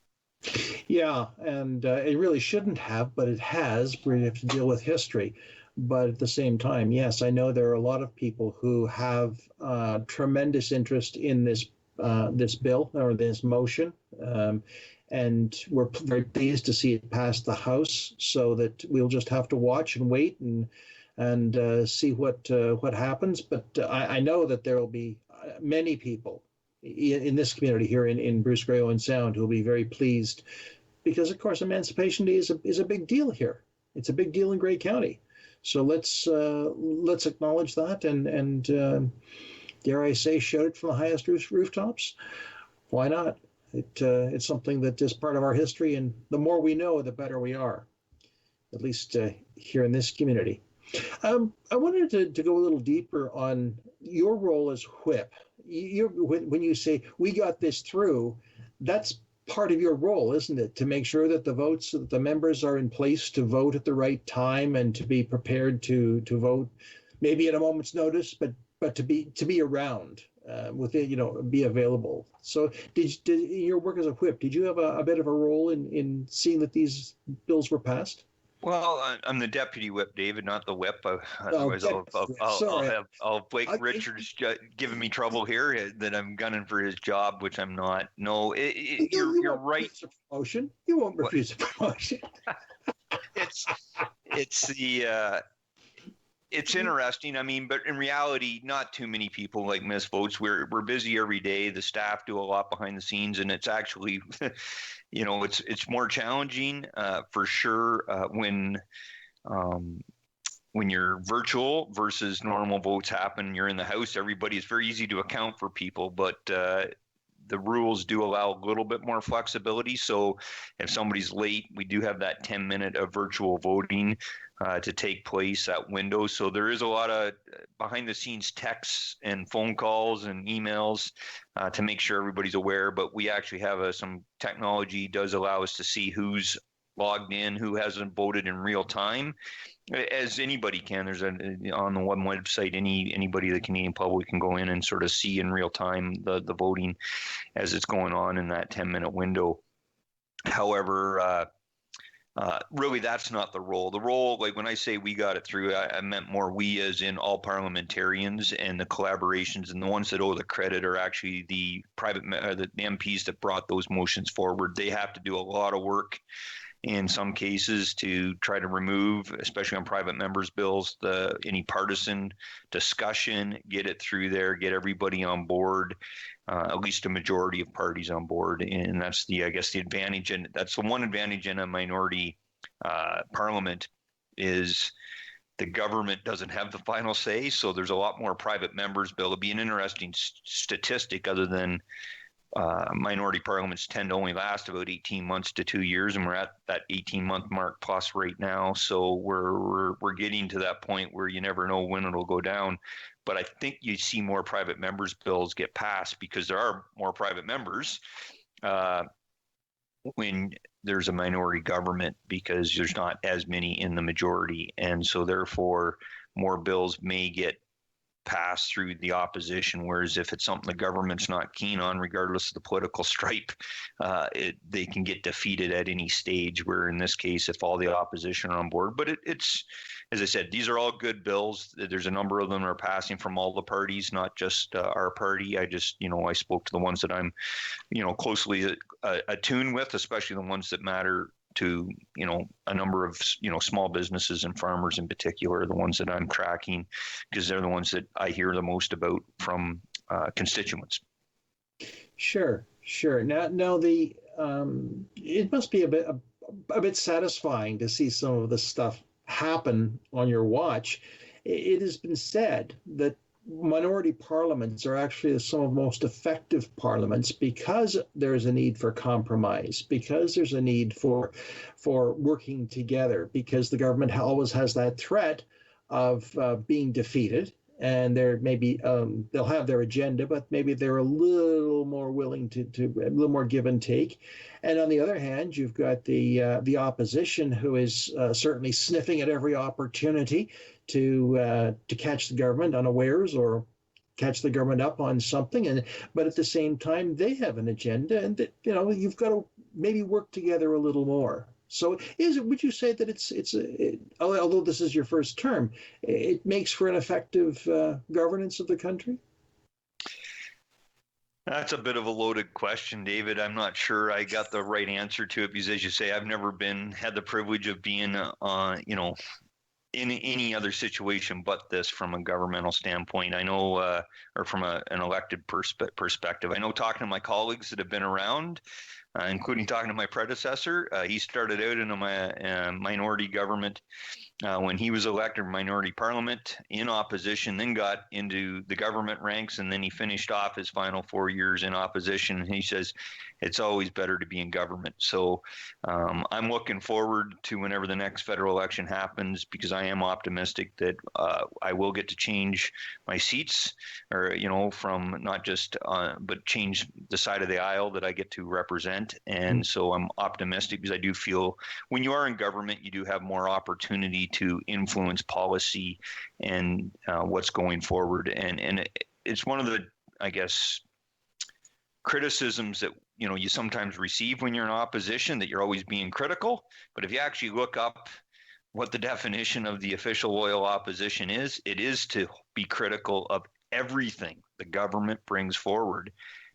Speaker 2: Yeah, and it really shouldn't have, but it has. We have to deal with history. But at the same time, yes, I know there are a lot of people who have tremendous interest in this this bill or this motion. And we're very pleased to see it pass the House, so that we'll just have to watch and wait and see what happens. But I know that there will be many people in this community here in Bruce-Grey-Owen Sound who will be very pleased, because of course Emancipation Day is a big deal here. It's a big deal in Grey County. So let's acknowledge that and dare I say, shout it from the highest rooftops. Why not? It's something that is part of our history, and the more we know, the better we are, at least here in this community. I wanted to go a little deeper on your role as whip. When you say we got this through, that's part of your role, isn't it? To make sure that the members are in place to vote at the right time and to be prepared to vote, maybe at a moment's notice, but to be around. Be available. So did your work as a whip, did you have a bit of a role in seeing that these bills were passed?
Speaker 4: Well, I'm the deputy whip, David, not the whip. Otherwise, I'll Blake Richards giving me trouble here that I'm gunning for his job, which I'm not. No, you're right.
Speaker 2: Promotion. You won't refuse a promotion.
Speaker 4: It's interesting. I mean, but in reality, not too many people like miss votes. We're busy every day. The staff do a lot behind the scenes, and it's actually, it's more challenging for sure when you're virtual versus normal votes happen. You're in the house. It's very easy to account for people, but the rules do allow a little bit more flexibility. So if somebody's late, we do have that 10-minute of virtual voting to take place, that window. So there is a lot of behind the scenes texts and phone calls and emails to make sure everybody's aware. But we actually have some technology does allow us to see who's logged in, who hasn't voted in real time, as anybody can. There's on the one website, anybody, the Canadian public, can go in and sort of see in real time the voting as it's going on in that 10-minute window. However, really, that's not the role. The role, like when I say we got it through, I meant more we as in all parliamentarians, and the collaborations, and the ones that owe the credit are actually the the MPs that brought those motions forward. They have to do a lot of work in some cases to try to remove, especially on private members' bills, any partisan discussion, get it through there, get everybody on board, at least a majority of parties on board. And that's the advantage. And that's the one advantage in a minority parliament is the government doesn't have the final say. So there's a lot more private members' bill. It'll be an interesting statistic, other than minority parliaments tend to only last about 18 months to 2 years, and we're at that 18-month mark plus right now. So we're getting to that point where you never know when it'll go down. But I think you see more private members' bills get passed because there are more private members when there's a minority government, because there's not as many in the majority, and so therefore more bills may get pass through the opposition, whereas if it's something the government's not keen on, regardless of the political stripe, they can get defeated at any stage, where in this case, if all the opposition are on board. But it's, as I said, these are all good bills. There's a number of them are passing from all the parties, not just our party. I spoke to the ones that I'm, closely attuned with, especially the ones that matter to a number of small businesses and farmers in particular, the ones that I'm tracking, because they're the ones that I hear the most about from constituents.
Speaker 2: Sure. Now the it must be a bit satisfying to see some of this stuff happen on your watch. It has been said that minority parliaments are actually some of the most effective parliaments because there's a need for compromise, because there's a need for working together, because the government always has that threat of being defeated, and there maybe they'll have their agenda, but maybe they're a little more willing to a little more give and take. And on the other hand, you've got the opposition, who is certainly sniffing at every opportunity to catch the government unawares or catch the government up on something. But at the same time, they have an agenda, and you've got to maybe work together a little more. So would you say that although this is your first term, it makes for an effective governance of the country?
Speaker 4: That's a bit of a loaded question, David. I'm not sure I got the right answer to it because, as you say, I've never had the privilege of being, in any other situation but this from a governmental standpoint. I know, or from an elected perspective. I know talking to my colleagues that have been around, including talking to my predecessor. He started out in a minority government when he was elected minority parliament in opposition, then got into the government ranks, and then he finished off his final 4 years in opposition. And he says it's always better to be in government. So I'm looking forward to whenever the next federal election happens, because I am optimistic that I will get to change my seats, or from not just but change the side of the aisle that I get to represent. And so I'm optimistic because I do feel when you are in government, you do have more opportunity to influence policy and what's going forward. And it's one of the, I guess, criticisms that you sometimes receive when you're in opposition, that you're always being critical. But if you actually look up what the definition of the official loyal opposition is, it is to be critical of everything the government brings forward,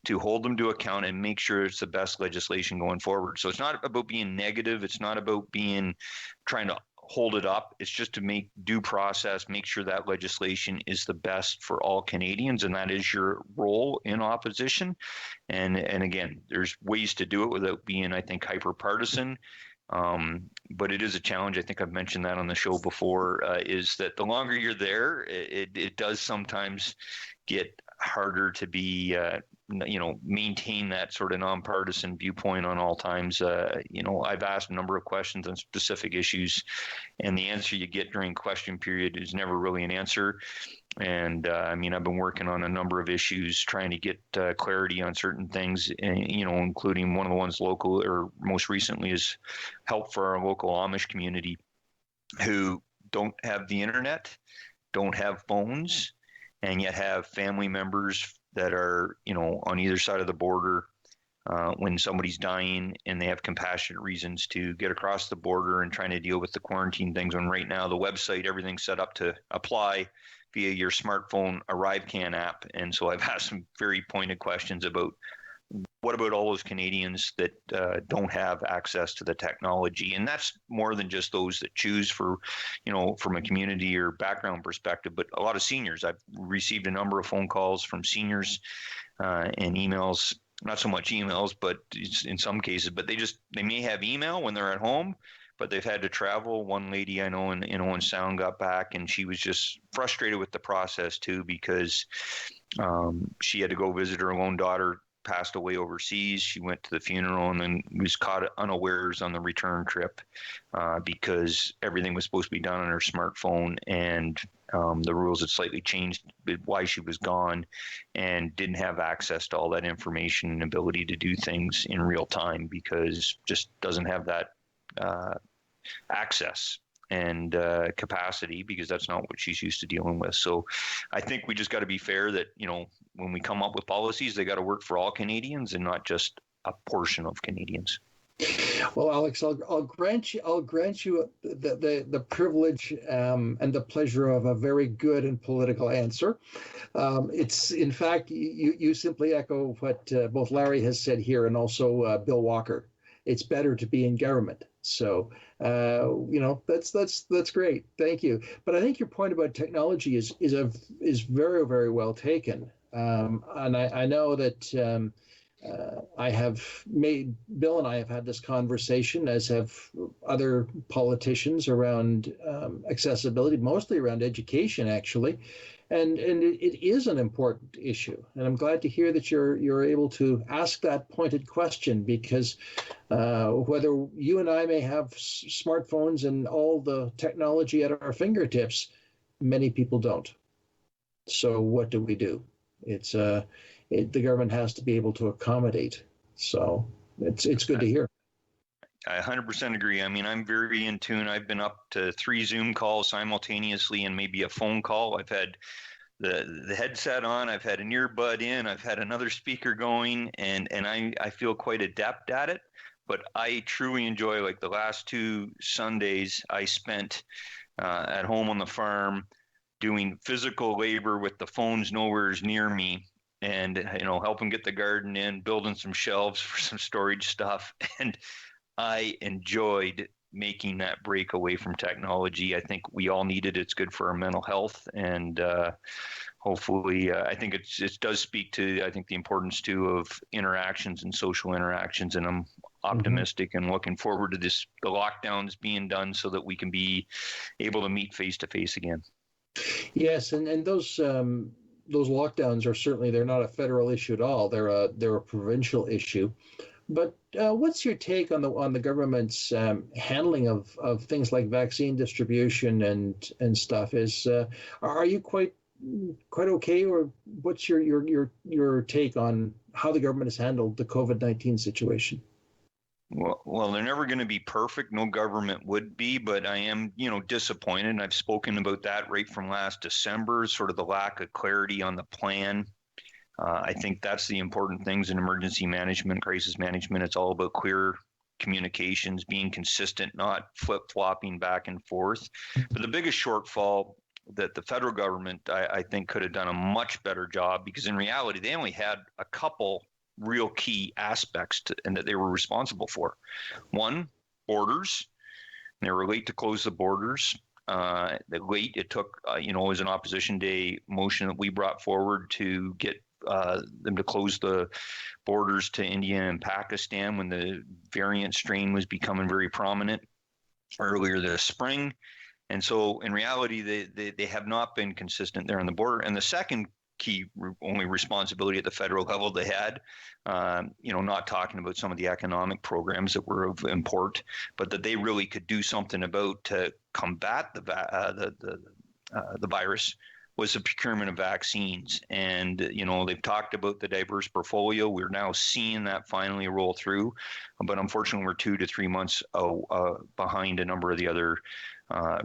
Speaker 4: to hold them to account and make sure it's the best legislation going forward. So it's not about being negative. It's not about trying to hold it up. It's just to make due process, make sure that legislation is the best for all Canadians, and that is your role in opposition. And again, there's ways to do it without being, I think, hyper partisan. But it is a challenge. I think I've mentioned that on the show before, is that the longer you're there, it does sometimes get harder to be maintain that sort of nonpartisan viewpoint on all times. I've asked a number of questions on specific issues, and the answer you get during question period is never really an answer. And I've been working on a number of issues, trying to get clarity on certain things, including one of the ones local, or most recently, is help for our local Amish community who don't have the internet, don't have phones, and yet have family members that are, on either side of the border when somebody's dying, and they have compassionate reasons to get across the border, and trying to deal with the quarantine things. When right now the website, everything's set up to apply via your smartphone ArriveCan app. And so I've asked some very pointed questions about what about all those Canadians that don't have access to the technology? And that's more than just those that choose for, from a community or background perspective, but a lot of seniors. I've received a number of phone calls from seniors and emails, not so much emails, but in some cases, but they may have email when they're at home, but they've had to travel. One lady I know in Owen Sound got back, and she was just frustrated with the process too, because she had to go visit her lone daughter, passed away overseas. She went to the funeral and then was caught unawares on the return trip because everything was supposed to be done on her smartphone, and the rules had slightly changed why she was gone, and didn't have access to all that information and ability to do things in real time, because just doesn't have that access and capacity, because that's not what she's used to dealing with. So I think we just got to be fair that, when we come up with policies, they got to work for all Canadians and not just a portion of Canadians.
Speaker 2: Well, Alex, I'll grant you the privilege and the pleasure of a very good and political answer. It's, in fact, you simply echo what both Larry has said here, and also Bill Walker. It's better to be in government. So, that's great. Thank you. But I think your point about technology is very, very well taken. And I know that Bill and I have had this conversation, as have other politicians, around accessibility, mostly around education, actually. And it is an important issue. And I'm glad to hear that you're able to ask that pointed question, because whether you and I may have smartphones and all the technology at our fingertips, many people don't. So what do we do? It's the government has to be able to accommodate. So it's good to hear.
Speaker 4: I 100% agree. I'm very in tune. I've been up to 3 Zoom calls simultaneously and maybe a phone call. I've had the headset on. I've had an earbud in. I've had another speaker going, and I feel quite adept at it. But I truly enjoy, like the last 2 Sundays I spent at home on the farm doing physical labor with the phones nowhere near me, and helping get the garden in, building some shelves for some storage stuff. And I enjoyed making that break away from technology. I think we all need it. It's good for our mental health, and hopefully, I think it does speak to, I think, the importance too of interactions and social interactions. And I'm optimistic and looking forward to the lockdowns being done so that we can be able to meet face to face again.
Speaker 2: Yes, and those lockdowns are certainly, they're not a federal issue at all. They're a provincial issue. But what's your take on the government's handling of things like vaccine distribution and stuff? Are you quite okay, or what's your take on how the government has handled the COVID-19 situation?
Speaker 4: Well, they're never going to be perfect. No government would be, but I am, disappointed. And I've spoken about that right from last December, sort of the lack of clarity on the plan. I think that's the important things in emergency management, crisis management. It's all about clear communications, being consistent, not flip-flopping back and forth. But the biggest shortfall that the federal government, I think, could have done a much better job, because in reality, they only had a couple real key aspects and that they were responsible for. One, borders. They were late to close the borders. It took, it was an opposition day motion that we brought forward to get them to close the borders to India and Pakistan when the variant strain was becoming very prominent earlier this spring. And so in reality, they have not been consistent there on the border. And the second key only responsibility at the federal level they had, not talking about some of the economic programs that were of import, but that they really could do something about to combat the virus, was the procurement of vaccines. And, they've talked about the diverse portfolio. We're now seeing that finally roll through. But unfortunately, we're 2 to 3 months behind a number of the other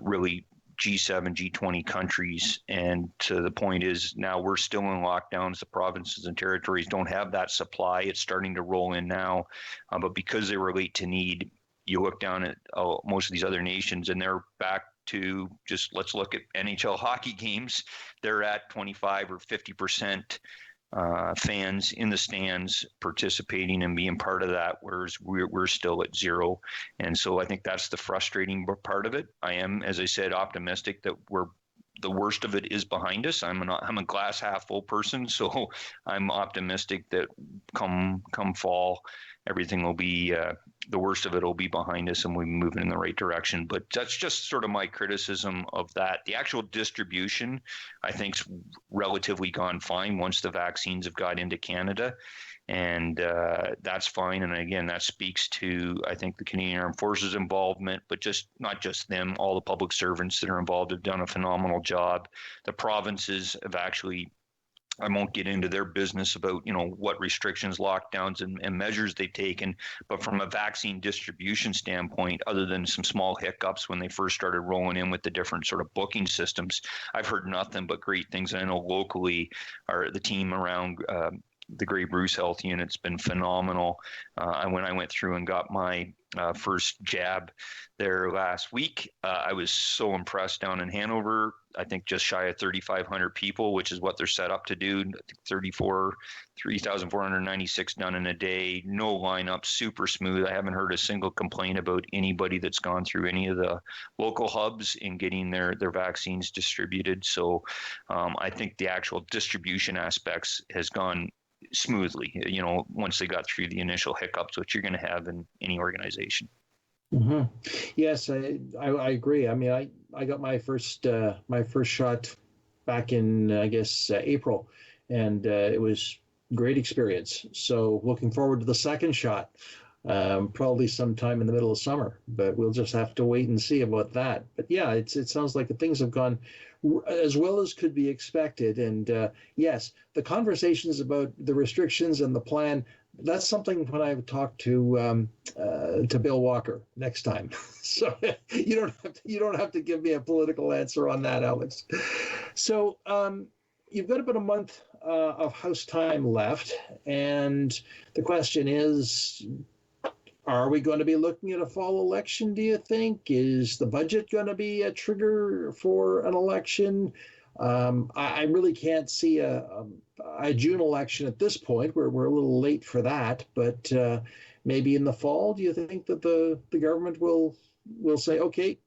Speaker 4: really G7, G20 countries. And to the point is, now we're still in lockdowns. The provinces and territories don't have that supply. It's starting to roll in now. But because they were late to need, you look down at most of these other nations and they're back to just, let's look at NHL hockey games. They're at 25 or 50% fans in the stands participating and being part of that, whereas we're still at zero. And so I think that's the frustrating part of it. I am, as I said, optimistic that the worst of it is behind us. I'm a glass half full person, so I'm optimistic that come fall, everything will be the worst of it will be behind us and we're moving in the right direction. But that's just sort of my criticism of that. The actual distribution, I think, is relatively gone fine once the vaccines have got into Canada. And that's fine. And again, that speaks to, I think, the Canadian Armed Forces involvement, but not just them, all the public servants that are involved have done a phenomenal job. The provinces have actually, I won't get into their business about, what restrictions, lockdowns, and measures they've taken. But from a vaccine distribution standpoint, other than some small hiccups when they first started rolling in with the different sort of booking systems, I've heard nothing but great things. And I know locally, the team around the Grey Bruce Health Unit's been phenomenal. When I went through and got my first jab there last week, I was so impressed down in Hanover. I think just shy of 3,500 people, which is what they're set up to do. I think 3,496 done in a day. No lineup, super smooth. I haven't heard a single complaint about anybody that's gone through any of the local hubs in getting their vaccines distributed. So I think the actual distribution aspects has gone smoothly, once they got through the initial hiccups, which you're going to have in any organization.
Speaker 2: Mm-hmm. Yes, I agree. I mean, I got my first shot back in, I guess, April, and it was a great experience. So looking forward to the second shot, probably sometime in the middle of summer, but we'll just have to wait and see about that. But yeah, it sounds like things have gone as well as could be expected. And yes, the conversations about the restrictions and the plan, that's something when I talk to Bill Walker next time. So you don't have to give me a political answer on that, Alex. So you've got about a month of House time left, and the question is, are we going to be looking at a fall election, do you think? Is the budget going to be a trigger for an election? I really can't see a June election at this point. We're a little late for that, but maybe in the fall. Do you think that the government will say, okay,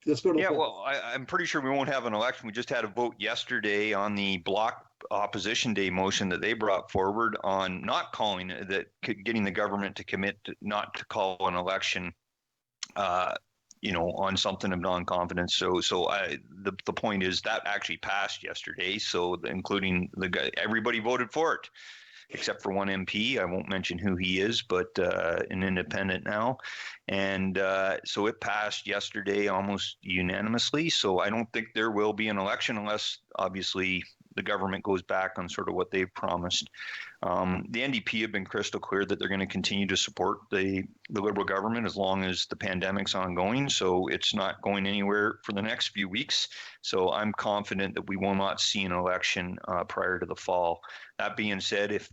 Speaker 2: let's go to the polls?
Speaker 4: Well, I'm pretty sure we won't have an election. We just had a vote yesterday on the block opposition day motion that they brought forward on not calling that, getting the government to commit not to call an election, on something of non-confidence. So the point is that actually passed yesterday. So including everybody voted for it, except for one MP. I won't mention who he is, but an independent now. And so it passed yesterday almost unanimously. So I don't think there will be an election unless, obviously, the government goes back on sort of what they've promised. The NDP have been crystal clear that they're going to continue to support the Liberal government as long as the pandemic's ongoing. So it's not going anywhere for the next few weeks. So I'm confident that we will not see an election prior to the fall. That being said, if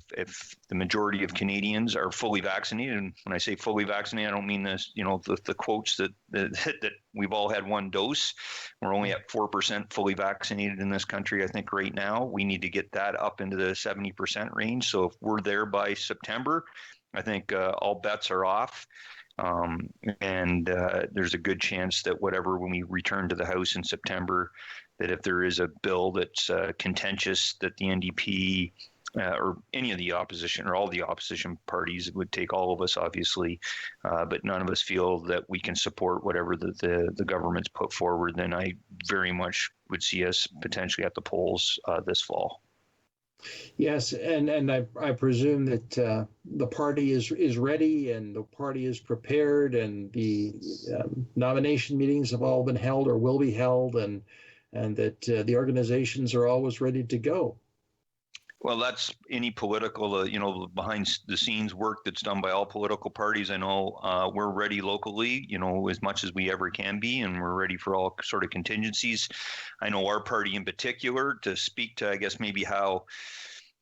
Speaker 4: the majority of Canadians are fully vaccinated, and when I say fully vaccinated, I don't mean this, the quotes that we've all had one dose. We're only at 4% fully vaccinated in this country, I think, right now. We need to get that up into the 70% range. So if we're there by September, I think all bets are off. And there's a good chance that when we return to the House in September, that if there is a bill that's contentious, that the NDP or any of the opposition or all the opposition parties, it would take all of us, obviously, but none of us feel that we can support whatever the government's put forward, then I very much would see us potentially at the polls this fall.
Speaker 2: Yes, and I presume that the party is ready and the party is prepared, and the nomination meetings have all been held or will be held, and that the organizations are always ready to go.
Speaker 4: Well, that's any political, behind the scenes work that's done by all political parties. I know we're ready locally, as much as we ever can be, and we're ready for all sort of contingencies. I know our party in particular, to speak to, I guess, maybe how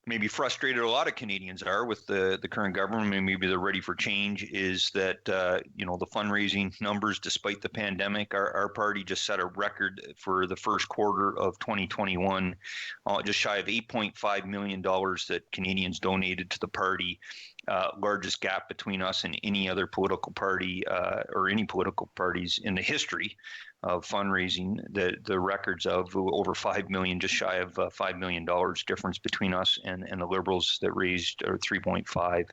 Speaker 4: maybe frustrated a lot of Canadians are with the current government, and maybe they're ready for change, is that, the fundraising numbers, despite the pandemic, our party just set a record for the first quarter of 2021, just shy of $8.5 million that Canadians donated to the party. Largest gap between us and any other political party or any political parties in the history of fundraising. The records of over $5 million, just shy of $5 million difference between us and the Liberals that raised 3.5.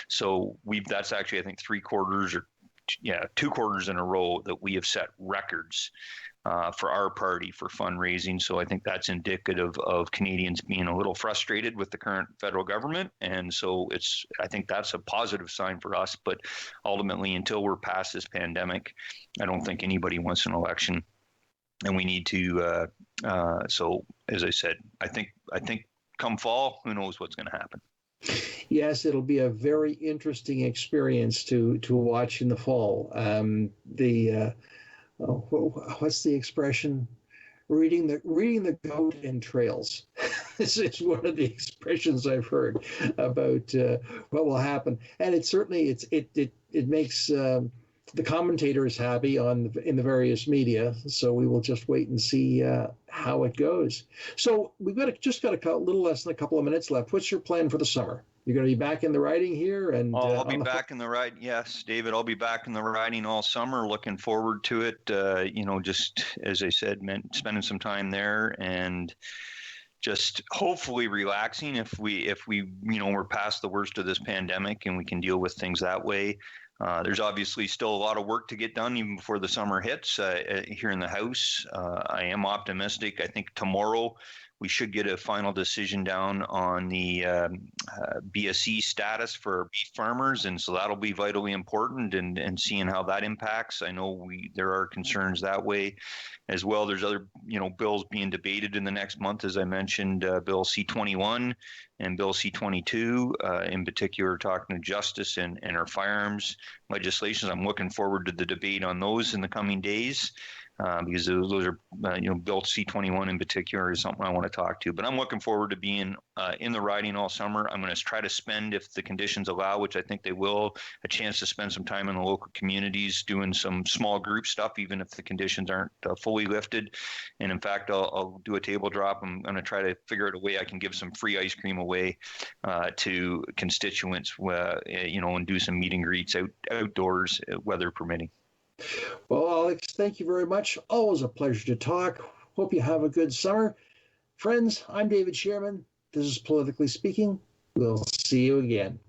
Speaker 4: So that's actually, I think, 2 quarters in a row that we have set records for our party for fundraising. So I think that's indicative of Canadians being a little frustrated with the current federal government. And so I think that's a positive sign for us. But ultimately, until we're past this pandemic, I don't think anybody wants an election. And we need to, so as I said, I think come fall, who knows what's going to happen.
Speaker 2: Yes, it'll be a very interesting experience to watch in the fall. What's the expression? Reading the goat in trails. This is one of the expressions I've heard about what will happen, and it certainly it makes the commentators happy in the various media. So we will just wait and see how it goes. So we've got a little less than a couple of minutes left. What's your plan for the summer? You're going to be back in the riding here, and
Speaker 4: I'll be back in the ride. Yes, David, I'll be back in the riding all summer. Looking forward to it. Just as I said, spending some time there and just hopefully relaxing. If we we're past the worst of this pandemic and we can deal with things that way. There's obviously still a lot of work to get done even before the summer hits here in the House. I am optimistic. I think tomorrow we should get a final decision down on the BSE status for beef farmers, and so that'll be vitally important, and seeing how that impacts. I know there are concerns that way as well. There's other bills being debated in the next month, as I mentioned, Bill C-21 and Bill C-22, in particular, talking to justice and our firearms legislation. I'm looking forward to the debate on those in the coming days. because those are, Bill C-21 in particular is something I want to talk to. But I'm looking forward to being in the riding all summer. I'm going to try to spend, if the conditions allow, which I think they will, a chance to spend some time in the local communities doing some small group stuff, even if the conditions aren't fully lifted. And in fact, I'll do a table drop. I'm going to try to figure out a way I can give some free ice cream away to constituents, and do some meet and greets outdoors, weather permitting.
Speaker 2: Well, Alex, thank you very much. Always a pleasure to talk. Hope you have a good summer. Friends, I'm David Shearman. This is Politically Speaking. We'll see you again.